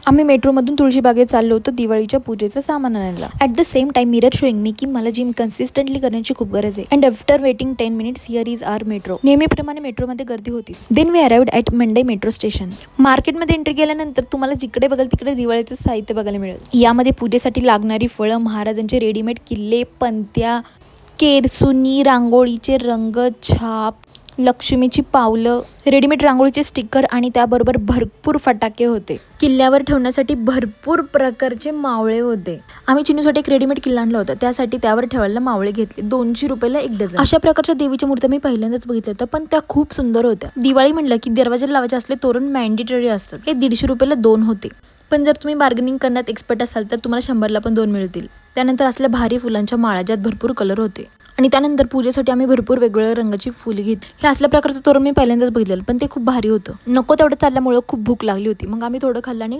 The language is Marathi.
आम्ही मेट्रोमधून तुळशीबागेत चाललो होतो दिवाळीच्या पूजेचं सामान आणायला. At the same time mirror showing me की मला जिम कन्सिस्टंटली करण्याची खूप गरज आहे. And after waiting 10 minutes here is our metro. नेहमीप्रमाणे मेट्रोमध्ये गर्दी होतीच. Then we arrived at Mandai metro station. मार्केटमध्ये एंट्री केल्यानंतर तुम्हाला जिकडे बघाल तिकडे दिवाळीचं साहित्य बघायला मिळेल. यामध्ये पूजेसाठी लागणारी फळं, महाराजांचे रेडीमेड किल्ले, पंत्या, केरसुनी, रांगोळीचे रंग, छाप, लक्ष्मीची पावलं, रेडीमेड रांगोळीचे स्टिकर आणि त्याबरोबर भरपूर फटाके होते. किल्ल्यावर ठेवण्यासाठी भरपूर प्रकारचे मावळे होते. आम्ही चिनूसाठी एक रेडीमेड किल्ला आणला होता, त्यासाठी त्यावर ठेवायला मावळे घेतले. 200 रुपयाला एक डझन. अशा प्रकारच्या देवीच्या मूर्त्या मी पहिल्यांदाच बघितल्या होत्या, पण त्या खूप सुंदर होत्या. दिवाळी म्हणलं की दरवाजाला लावायचे असले तोरण मॅन्डेटरी असतात. हे 150 रुपयाला 2 होते. पण जर तुम्ही बार्गेनिंग करण्यात एक्सपर्ट असाल तर तुम्हाला 100ला पण 2 मिळतील. त्यानंतर असल्या भारी फुलांच्या माळा ज्यात भरपूर कलर होते. आणि त्यानंतर पूजेसाठी आम्ही भरपूर वेगवेगळ्या रंगाची फुले घेतली. हे असल्या प्रकारचं तोरण मी पहिल्यांदाच बघितलेलं, पण ते खूप भारी होतं. नको तेवढं चालल्यामुळं खूप भूक लागली होती. मग आम्ही थोडं खाल्लं आणि